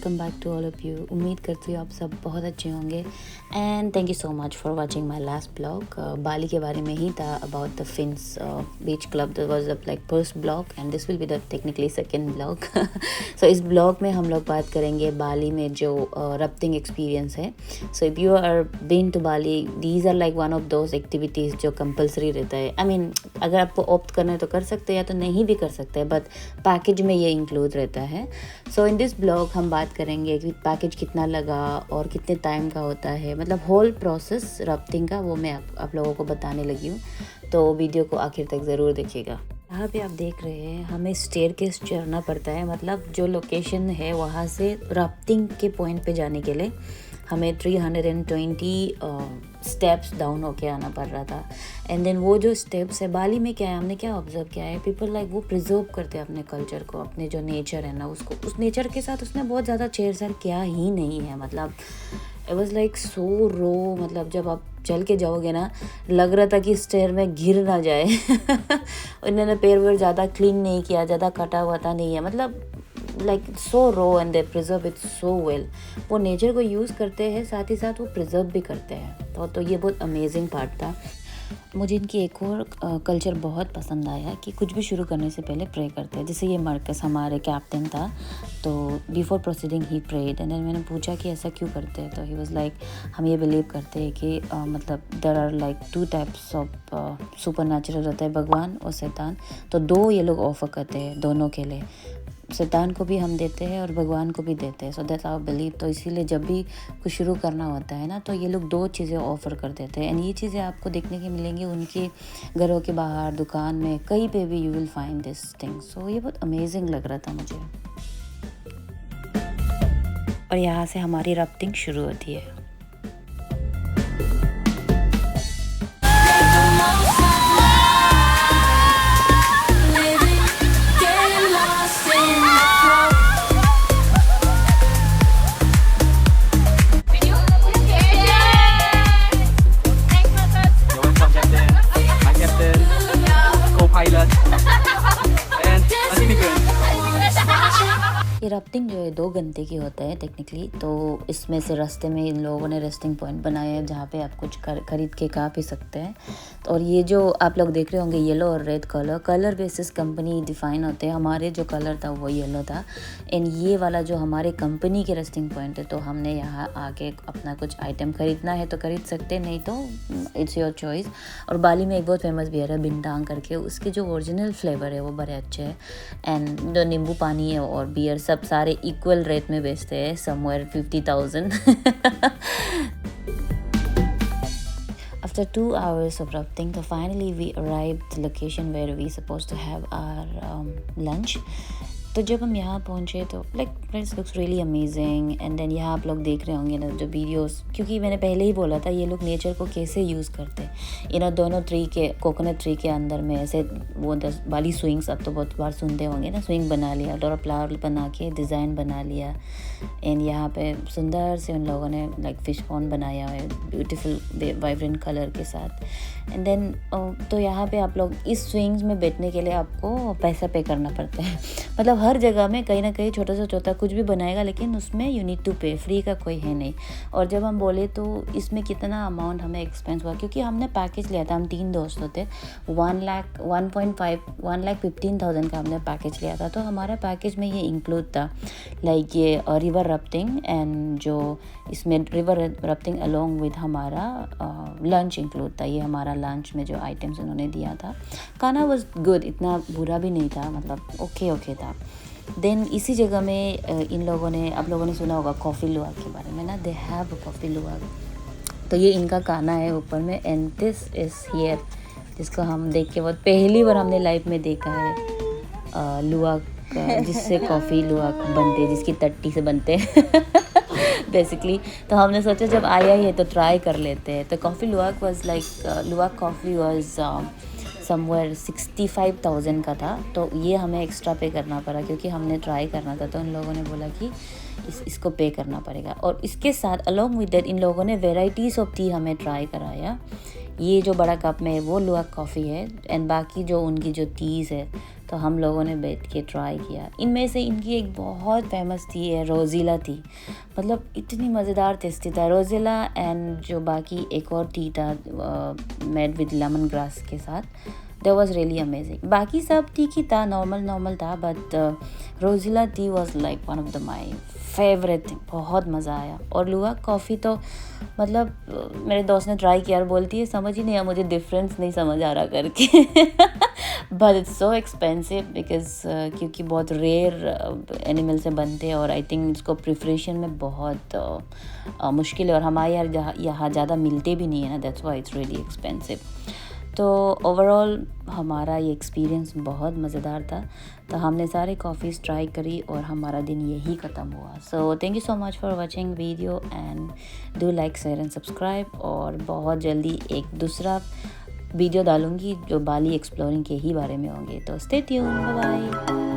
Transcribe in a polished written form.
Welcome back to all of you. उम्मीद करती हूँ आप सब बहुत अच्छे होंगे and thank you so much for watching my last blog. Bali के बारे में ही था, about the Finns beach club. That was the like first blog and this will be the technically second blog. So इस blog में हम लोग बात करेंगे बाली में जो राफ्टिंग एक्सपीरियंस है। So if you are been to Bali, these are like one of those activities जो कंपलसरी रहता है। आई मीन अगर आपको ऑप्ट करना है तो कर सकते हैं या तो नहीं भी कर सकते हैं, बट पैकेज में ये इंक्लूड रहता है। सो इन दिस ब्लॉग हम बात करेंगे कि पैकेज कितना लगा और कितने टाइम का होता है, मतलब होल प्रोसेस राफ्टिंग का वो मैं आप लोगों को बताने लगी हूँ। तो वीडियो को आखिर तक ज़रूर देखिएगा। यहाँ पे आप देख रहे हैं हमें स्टेयरकेस चढ़ना पड़ता है, मतलब जो लोकेशन है वहाँ से राफ्टिंग के पॉइंट पे जाने के लिए हमें 320 स्टेप्स डाउन होके आना पड़ रहा था। एंड देन वो जो स्टेप्स है बाली में क्या है, हमने क्या ऑब्जर्व किया है, पीपल लाइक वो प्रिजर्व करते हैं अपने कल्चर को, अपने जो नेचर है ना उसको, उस नेचर के साथ उसने बहुत ज़्यादा छेड़छाड़ किया ही नहीं है। मतलब इट वॉज लाइक सो रो, मतलब जब आप चल के जाओगे ना लग रहा था कि स्टेयर में गिर ना जाए। उन्होंने पैर वेर ज़्यादा क्लीन नहीं किया, ज़्यादा कटा हुआ था नहीं है, मतलब like so raw and they preserve it so well. वो नेचर को यूज़ करते हैं, साथ ही साथ वो प्रिजर्व भी करते हैं। तो ये बहुत अमेजिंग पार्ट था। मुझे इनकी एक और कल्चर बहुत पसंद आया कि कुछ भी शुरू करने से पहले प्रे करते हैं। जैसे ये मार्कस हमारे कैप्टन था, तो बिफोर प्रोसीडिंग ही प्रेड एंड देन मैंने पूछा कि ऐसा क्यों करते हैं, तो ही वाज लाइक हम ये बिलीव करते हैं कि मतलब there are like 2 types of supernatural रहता है, भगवान और शैतान। तो 2 ये लोग ऑफर करते हैं दोनों के लिए, शैतान को भी हम देते हैं और भगवान को भी देते हैं। So that's our believe. तो इसीलिए जब भी कुछ शुरू करना होता है ना तो ये लोग 2 चीज़ें ऑफ़र कर देते हैं एंड ये चीज़ें आपको देखने की मिलेंगी उनके घरों के बाहर, दुकान में, कहीं पे भी you will find this thing. So ये बहुत अमेजिंग लग रहा था मुझे। और यहाँ से हमारी राफ्टिंग शुरू होती है। ये राफ्टिंग जो है 2 घंटे की होता है टेक्निकली। तो इसमें से रास्ते में इन लोगों ने रेस्टिंग पॉइंट बनाए हैं जहाँ पे आप कुछ खरीद के खा पी सकते हैं। और ये जो आप लोग देख रहे होंगे येलो और red colour basis company define होते हैं। हमारे जो कलर था वो येलो था एंड ये वाला जो हमारे कंपनी के रेस्टिंग पॉइंट है। तो हमने यहाँ आके अपना कुछ आइटम खरीदना है तो खरीद सकते हैं, नहीं तो इट्स योर चॉइस। और बाली में एक बहुत फेमस बियर है बिंडांग करके, उसके जो ओरिजिनल फ्लेवर है वो बड़े अच्छे हैं एंड जो नींबू पानी है और बियर सब सारे इक्वल रेट में बेचते हैं, somewhere 50,000। After 2 hours of rafting, so finally we arrived the location where we supposed to have our lunch. तो जब हम यहाँ पहुँचे तो like place looks really amazing and then यहाँ आप लोग देख रहे होंगे ना जो वीडियोस, क्योंकि मैंने पहले ही बोला था ये लोग नेचर को कैसे यूज़ करते हैं। इन दोनों ट्री के, कोकोनट ट्री के अंदर में ऐसे वो 10 वाली स्विंग्स आप तो बहुत बार सुनते होंगे ना, स्विंग बना लिया और फ्लावर बना के डिज़ाइन बना लिया एंड यहाँ पे सुंदर से उन लोगों ने लाइक फिश पॉन्ड बनाया है ब्यूटीफुल वाइब्रेंट कलर के साथ। एंड देन तो यहाँ पे आप लोग इस स्विंग्स में बैठने के लिए आपको पैसा पे करना पड़ता है। मतलब हर जगह में कहीं ना कहीं छोटा से छोटा कुछ भी बनाएगा लेकिन उसमें यू नीड टू पे, फ्री का कोई है नहीं। और जब हम बोले तो इसमें कितना अमाउंट हमें एक्सपेंस हुआ, क्योंकि हमने पैकेज लिया था, हम 3 दोस्त होते, 1,15,000 का हमने पैकेज लिया था। तो हमारा पैकेज में ये इंक्लूड था लाइक ये रिवर राफ्टिंग एंड जो इसमें रिवर राफ्टिंग अलोंग विद हमारा लंच इंक्लूड था। ये हमारा लंच में जो आइटम्स उन्होंने दिया था, खाना वाज गुड, इतना बुरा भी नहीं था, मतलब ओके था। देन इसी जगह में इन लोगों ने, आप लोगों ने सुना होगा कॉफ़ी लुआग के बारे में ना, दे हैव कॉफ़ी लुआग। तो ये इनका खाना है ऊपर में एंड दिस इज़ हियर, जिसको हम देख के बहुत पहली बार हमने लाइफ में देखा है लुआग, जिससे कॉफ़ी लुआग बनते हैं, जिसकी टट्टी से बनते हैं बेसिकली। तो हमने सोचा जब आया ही है तो ट्राई कर लेते हैं। तो coffee luwak was like luwak coffee was somewhere 65,000 का था। तो ये हमें एक्स्ट्रा पे करना पड़ा क्योंकि हमने ट्राई करना था। तो उन लोगों ने बोला कि इसको पे करना पड़ेगा। और इसके साथ अलोंग विद दैट इन लोगों ने वेराइटीज़ ऑफ टी हमें ट्राई कराया। ये जो बड़ा कप में है वो लुवाक कॉफ़ी है, एंड बाकी जो उनकी जो टीज़ है तो हम लोगों ने बैठ के ट्राई किया। इनमें से इनकी एक बहुत फेमस टी है रोज़िला टी, मतलब इतनी मज़ेदार टेस्टी था रोज़िला। एंड जो बाकी एक और टी था मेड विद लेमन ग्रास के साथ, दैट वाज रियली अमेजिंग। बाकी सब ठीक ही था, नॉर्मल था, but rosella tea was like one of the my favourite thing. बहुत मज़ा आया। और लुवाक कॉफ़ी तो मतलब मेरे दोस्त ने ट्राई किया और बोलती है समझ ही नहीं आया मुझे, डिफरेंस नहीं समझ आ रहा करके but it's so expensive because क्योंकि बहुत रेयर एनिमल से बनते हैं, और आई थिंक इसको प्रिपरेशन में बहुत मुश्किल है, और हमारे यहाँ ज़्यादा मिलते भी नहीं है ना, that's why it's really expensive. तो ओवरऑल हमारा ये एक्सपीरियंस बहुत मज़ेदार था। तो हमने सारे कॉफ़ीज़ ट्राई करी और हमारा दिन यही ख़त्म हुआ। So thank you so much for watching video, and do like share and subscribe. और बहुत जल्दी एक दूसरा वीडियो डालूँगी जो बाली एक्सप्लोरिंग के ही बारे में होंगे। तो स्टे ट्यून्ड, बाय बाय।